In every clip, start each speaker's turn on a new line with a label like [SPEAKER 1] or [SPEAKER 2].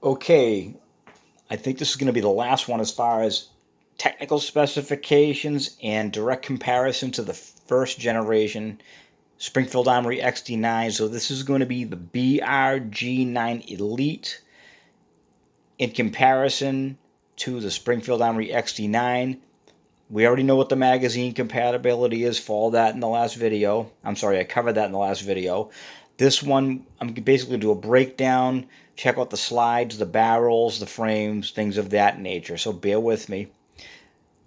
[SPEAKER 1] Okay, I think this is going to be the last one as far as technical specifications and direct comparison to the first generation Springfield Armory XD9. So this is going to be the BRG9 Elite in comparison to the Springfield Armory XD9. We already know what the magazine compatibility is. Follow that in the last video. I'm sorry, I covered that in the last video. This one, I'm basically going to do a breakdown, check out the slides, the barrels, the frames, things of that nature. So bear with me.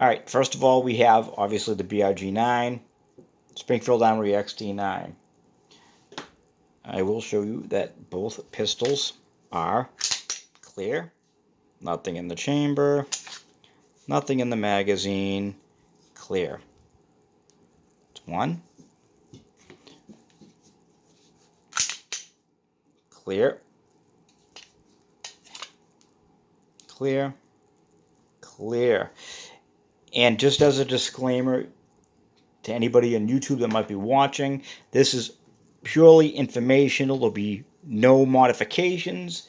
[SPEAKER 1] All right, first of all, we have obviously the BRG9, Springfield Armory XD9. I will show you that both pistols are clear. Nothing in the chamber, nothing in the magazine, clear. It's one. Clear. Clear. Clear. And just as a disclaimer to anybody on YouTube that might be watching, this is purely informational. There'll be no modifications.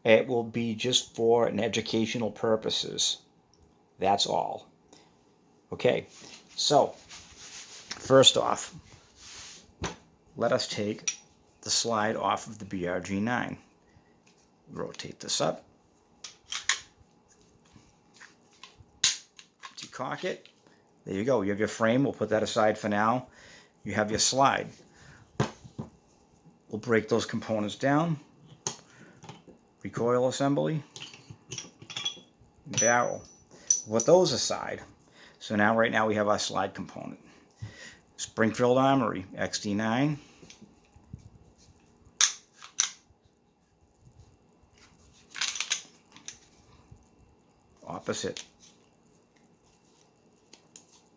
[SPEAKER 1] It will be just for an educational purposes. That's all. Okay, so first off, let us take the slide off of the BRG9. Rotate this up. Decock it. There you go. You have your frame. We'll put that aside for now. You have your slide. We'll break those components down. Recoil assembly. Barrel. We'll put those aside. So now, right now, we have our slide component. Springfield Armory XD9. Opposite.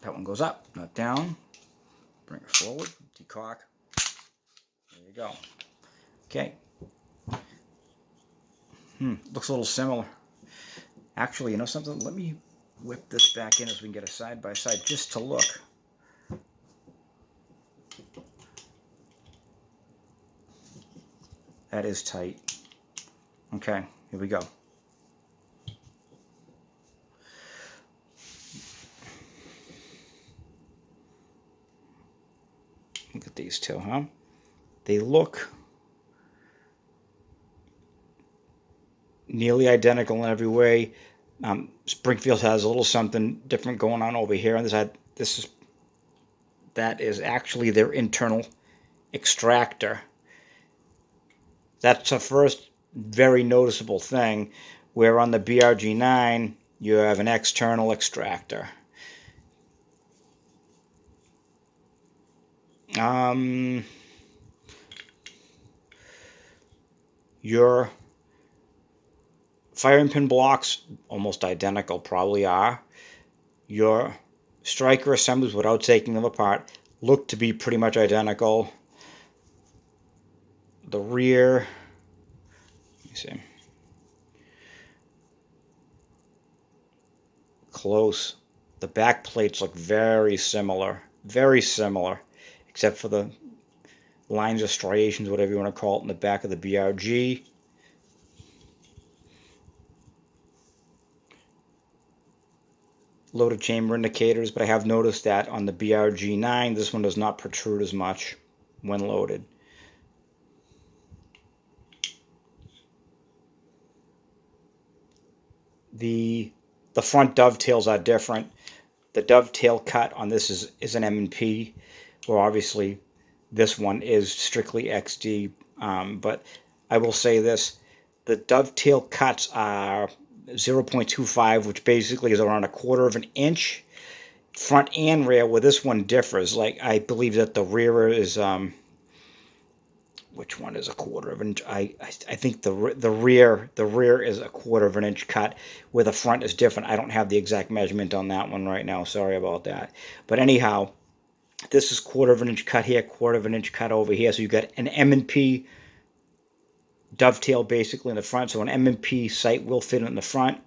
[SPEAKER 1] That one goes up, not down. Bring it forward, decock. There you go. Okay. Looks a little similar. Actually, you know something? Let me whip this back in as we can get a side by side just to look. That is tight. Okay, here we go. Look at these two, huh? They look nearly identical in every way. Springfield has a little something different going on over here, and that is actually their internal extractor. That's the first very noticeable thing, where on the BRG9 you have an external extractor. Your firing pin blocks, almost identical, probably are. Your striker assemblies, without taking them apart, look to be pretty much identical. The rear, let me see, close. The back plates look very similar, except for the lines or striations, whatever you want to call it, in the back of the BRG. Loaded chamber indicators, but I have noticed that on the BRG9, this one does not protrude as much when loaded. The front dovetails are different. The dovetail cut on this is an M&P, where obviously this one is strictly XD. But I will say this, the dovetail cuts are 0.25, which basically is around 1/4 of an inch, front and rear, where this one differs. Like, I believe that the rear is, which one is 1/4 of an inch? I think the rear is 1/4 of an inch cut, where the front is different. I don't have the exact measurement on that one right now. Sorry about that. But anyhow, this is 1/4 of an inch cut here, 1/4 of an inch cut over here. So you got an M&P dovetail basically in the front. So an M&P sight will fit in the front,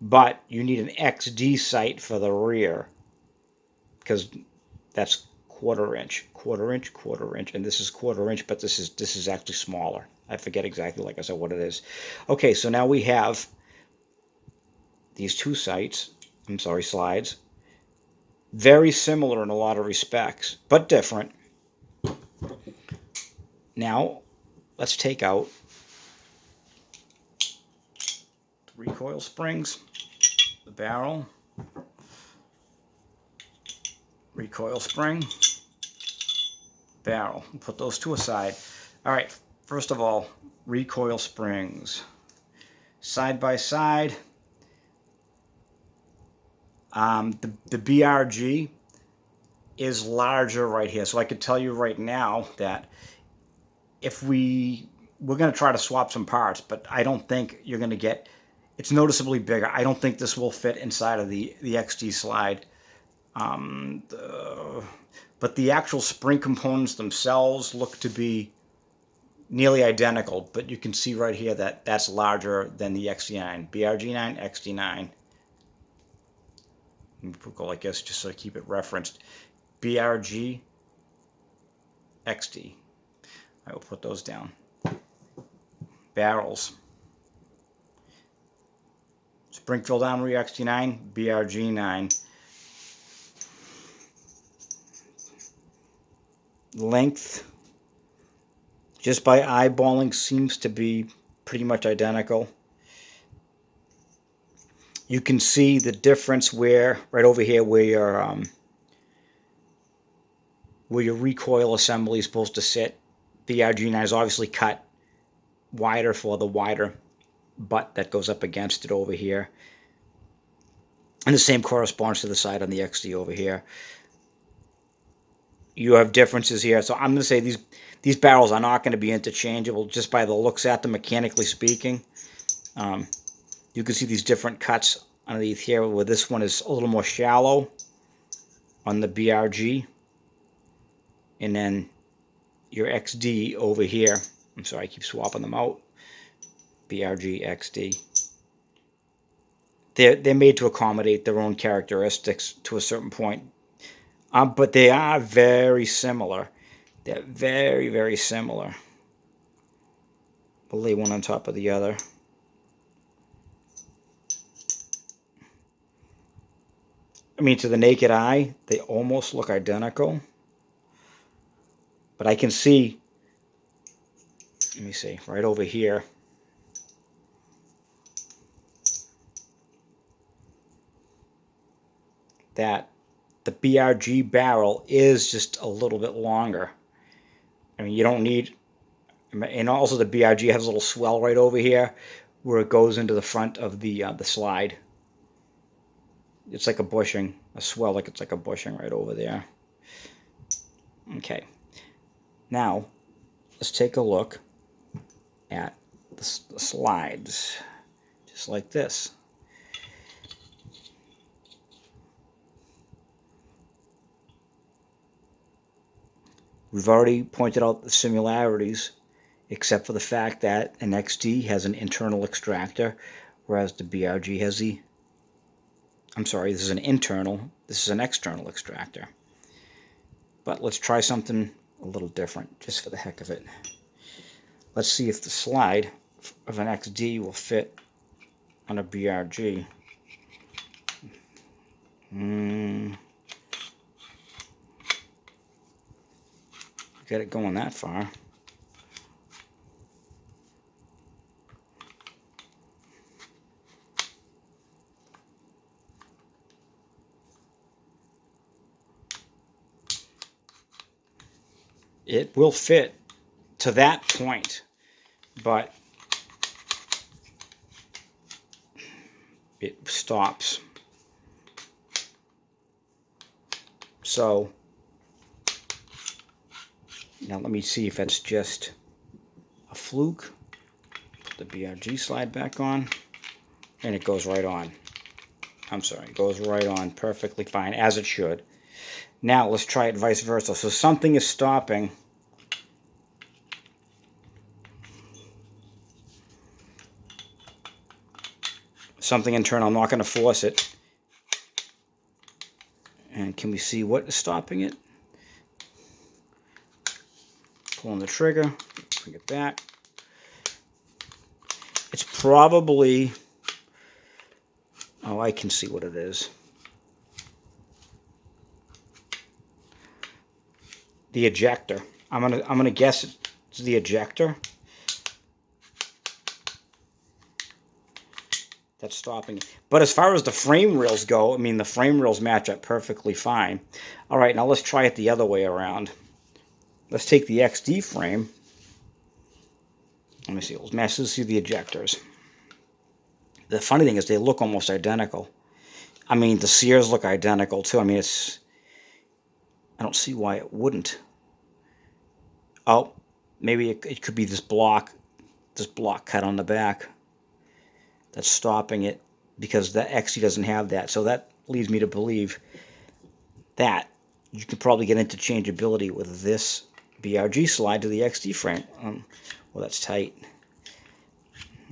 [SPEAKER 1] but you need an XD sight for the rear, because that's 1/4 inch, 1/4 inch, 1/4 inch, and this is 1/4 inch, but this is actually smaller. I forget exactly, like I said, what it is. Okay, so now we have these two slides. Very similar in a lot of respects, but different. Now, let's take out the recoil springs, the barrel, recoil spring, barrel. Put those two aside. All right, first of all, recoil springs. Side by side, the BRG is larger right here. So I could tell you right now that if we're going to try to swap some parts, but I don't think you're going to get, it's noticeably bigger. I don't think this will fit inside of the XD slide. But the actual spring components themselves look to be nearly identical, but you can see right here that that's larger than the XD9. BRG9 XD9. Go like this just so I keep it referenced. BRG XD. I will put those down. Barrels. Springfield Armory XD9, BRG9. Length, just by eyeballing, seems to be pretty much identical. You can see the difference where, right over here, where your recoil assembly is supposed to sit. The BRG9 is obviously cut wider for the wider butt that goes up against it over here. And the same corresponds to the side on the XD over here. You have differences here. So I'm going to say these barrels are not going to be interchangeable just by the looks at them, mechanically speaking. You can see these different cuts underneath here, where this one is a little more shallow on the BRG. And then your XD over here, I'm sorry, I keep swapping them out. BRG, XD. They're made to accommodate their own characteristics to a certain point. But they are very similar. They're very, very similar. We'll lay one on top of the other. I mean, to the naked eye, they almost look identical. But I can see, let me see, right over here, that the BRG barrel is just a little bit longer. I mean, you don't need, and also the BRG has a little swell right over here where it goes into the front of the slide. It's like a bushing, a swell, like it's like a bushing right over there. Okay. Now, let's take a look at the slides, just like this. We've already pointed out the similarities, except for the fact that an XD has an internal extractor, whereas the BRG has the, I'm sorry, this is an internal, this is an external extractor. But let's try something a little different, just for the heck of it. Let's see if the slide of an XD will fit on a BRG. Get it going that far. It will fit to that point, but it stops. So now let me see if it's just a fluke. Put the BRG slide back on, and it goes right on. I'm sorry, it goes right on perfectly fine, as it should. Now let's try it vice versa. So something is stopping something internal. I'm not going to force it. And can we see what is stopping it? Pulling the trigger, bring it back. It's probably, oh, I can see what it is. The ejector. I'm gonna guess it's the ejector that's stopping it. But as far as the frame rails go, I mean, the frame rails match up perfectly fine. All right, now let's try it the other way around. Let's take the XD frame. Let me see. Let's see the ejectors. The funny thing is they look almost identical. I mean, the sears look identical too. I mean, I don't see why it wouldn't. Oh, maybe it could be this block cut on the back that's stopping it, because the XD doesn't have that. So that leads me to believe that you could probably get interchangeability with this BRG slide to the XD frame. Well, that's tight.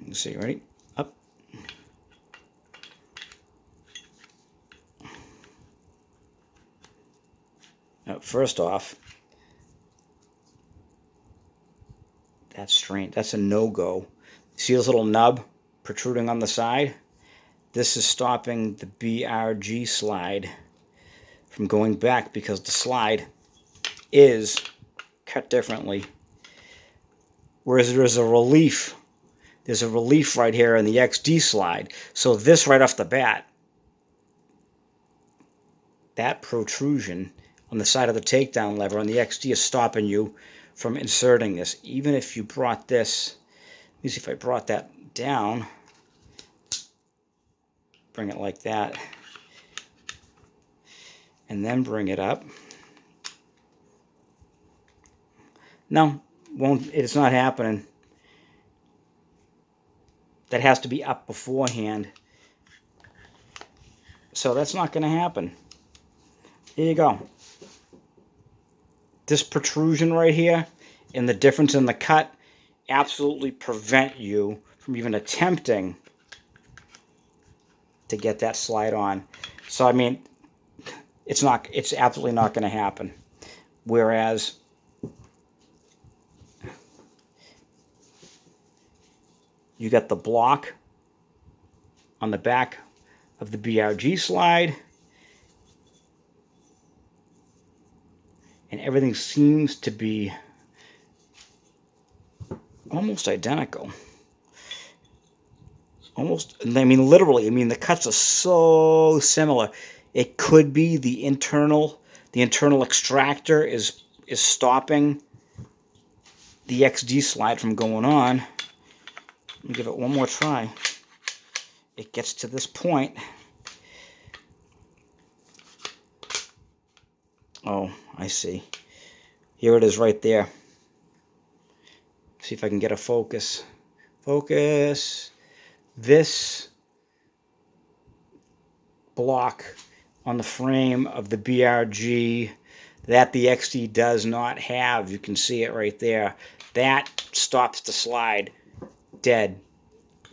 [SPEAKER 1] Let's see, ready? Up. Now, first off, that's strange. That's a no-go. See this little nub protruding on the side? This is stopping the BRG slide from going back, because the slide is cut differently. Whereas there's a relief right here in the XD slide. So this right off the bat, that protrusion on the side of the takedown lever on the XD is stopping you from inserting this. Even if you brought this, let me see if I brought that down, bring it like that, and then bring it up. No, it's not happening. That has to be up beforehand. So that's not going to happen. Here you go. This protrusion right here and the difference in the cut absolutely prevent you from even attempting to get that slide on. So I mean, it's absolutely not going to happen. Whereas you got the block on the back of the BRG slide, and everything seems to be almost identical. Almost, I mean, literally, I mean, the cuts are so similar. It could be the internal extractor is stopping the XD slide from going on. Let me give it one more try. It gets to this point. Oh, I see. Here it is right there. See if I can get a focus. Focus. This block on the frame of the BRG that the XD does not have. You can see it right there. That stops the slide dead.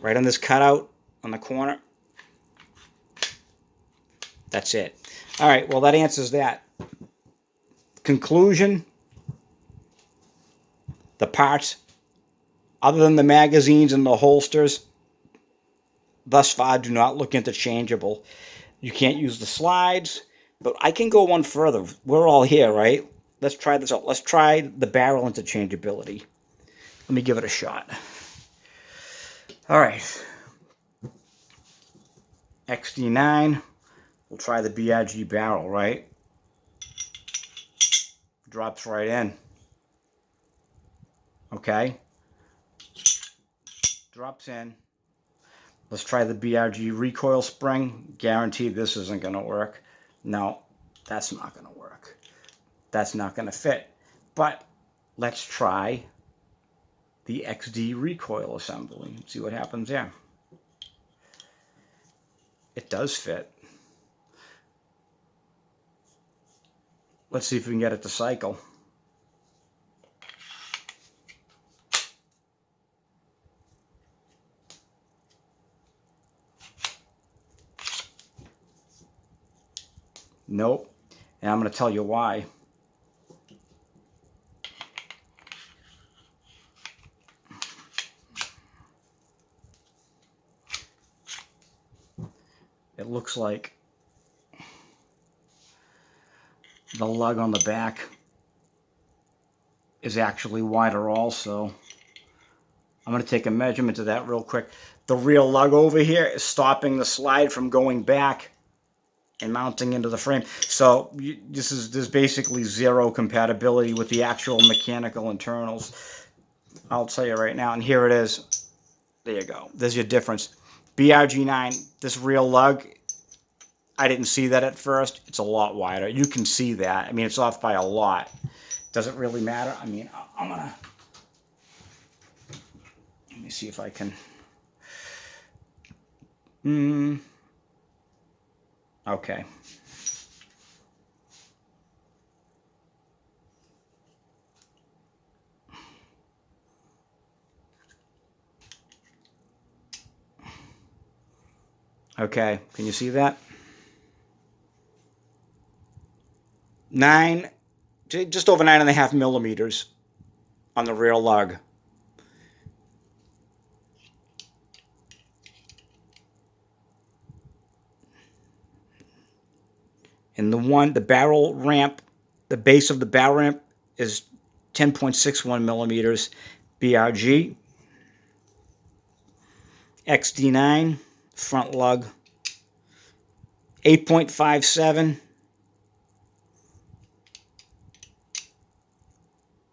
[SPEAKER 1] Right on this cutout on the corner. That's it. All right, well, that answers that. Conclusion, the parts, other than the magazines and the holsters, thus far do not look interchangeable. You can't use the slides, but I can go one further. We're all here, right? Let's try this out. Let's try the barrel interchangeability. Let me give it a shot. All right. XD9. We'll try the BRG barrel, right? Drops right in. Okay. Drops in. Let's try the BRG recoil spring. Guaranteed this isn't going to work. No, that's not going to work. That's not going to fit. But let's try the XD recoil assembly. See what happens there. It does fit. Let's see if we can get it to cycle. Nope. And I'm going to tell you why. it looks like the lug on the back is actually wider also. I'm going to take a measurement of that real quick. The real lug over here is stopping the slide from going back and mounting into the frame. So there's basically zero compatibility with the actual mechanical internals. I'll tell you right now, and here it is. There you go. There's your difference. BRG9, this real lug, I didn't see that at first. It's a lot wider. You can see that. I mean, it's off by a lot. Does it really matter? I mean, I'm going to... Let me see if I can... Okay. Okay, can you see that? Just over 9.5 millimeters on the rear lug. And the barrel ramp, the base of the barrel ramp is 10.61 millimeters BRG. XD9 front lug 8.57,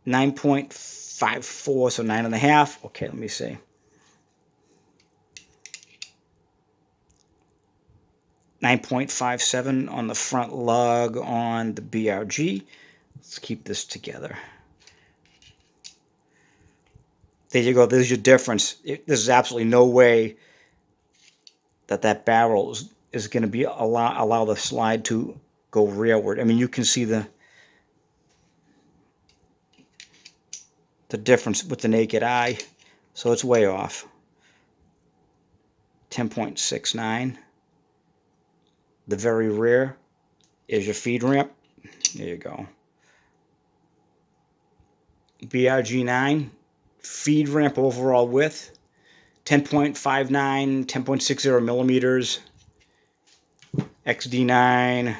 [SPEAKER 1] 9.54, so 9.5. Okay, let me see. .57 on the front lug on the BRG. Let's keep this together. There you go. There's your difference. There's absolutely no way that barrel is going to be allow the slide to go rearward. I mean, you can see the difference with the naked eye. So it's way off. 10.69. The very rear is your feed ramp. There you go. BRG9 feed ramp overall width 10.59, 10.60 millimeters. XD9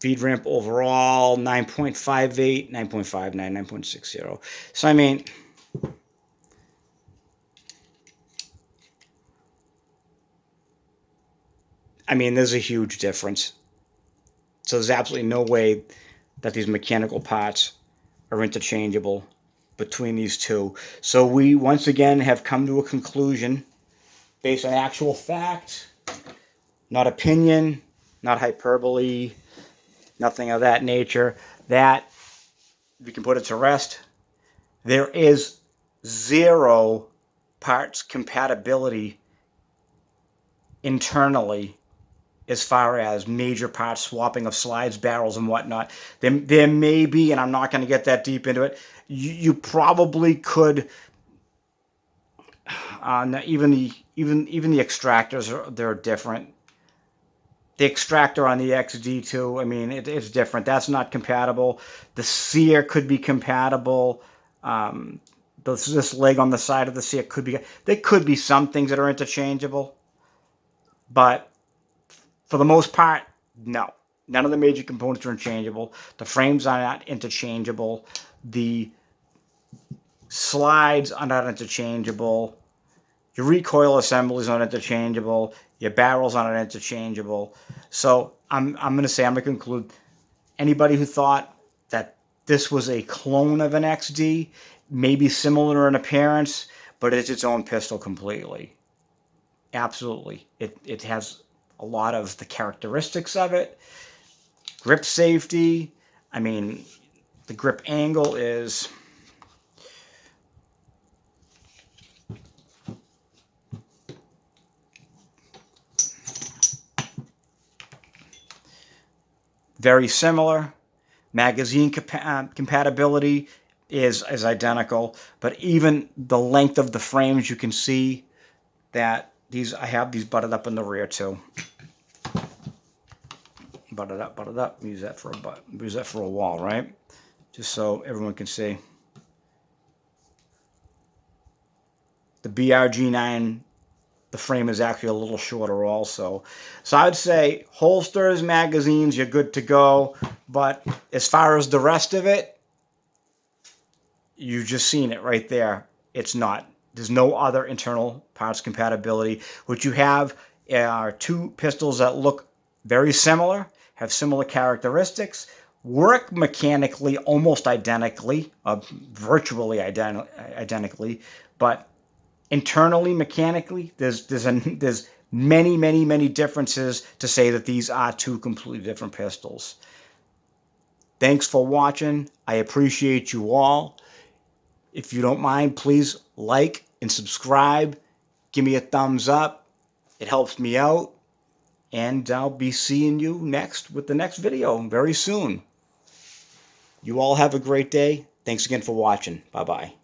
[SPEAKER 1] feed ramp overall 9.58, 9.59, 9.60. So I mean, there's a huge difference. So there's absolutely no way that these mechanical parts are interchangeable between these two. So we once again have come to a conclusion based on actual fact, not opinion, not hyperbole, nothing of that nature, that we can put it to rest. There is zero parts compatibility internally as far as major parts swapping of slides, barrels, and whatnot. There may be, and I'm not going to get that deep into it, you probably could, even the extractors, they're different. The extractor on the XD2, I mean, it's different. That's not compatible. The sear could be compatible. This leg on the side of the sear could be. There could be some things that are interchangeable, but for the most part, no. None of the major components are interchangeable. The frames are not interchangeable. The slides are not interchangeable. Your recoil assemblies are not interchangeable. Your barrels are not interchangeable. So I'm going to conclude, anybody who thought that this was a clone of an XD, maybe similar in appearance, but it's its own pistol completely. Absolutely. It has a lot of the characteristics of it. Grip safety. I mean, the grip angle is very similar. Magazine compatibility is identical, but even the length of the frames, you can see that I have these butted up in the rear too. Butted up. Use that for a wall, right? Just so everyone can see. The BRG9, the frame is actually a little shorter also. So I'd say holsters, magazines, you're good to go. But as far as the rest of it, you've just seen it right there. It's not. There's no other internal parts compatibility. What you have are two pistols that look very similar, have similar characteristics, work mechanically almost identically, virtually identically, but internally mechanically, there's many differences to say that these are two completely different pistols. Thanks for watching. I appreciate you all. If you don't mind, please like and subscribe. Give me a thumbs up. It helps me out. And I'll be seeing you next with the next video very soon. You all have a great day. Thanks again for watching. Bye-bye.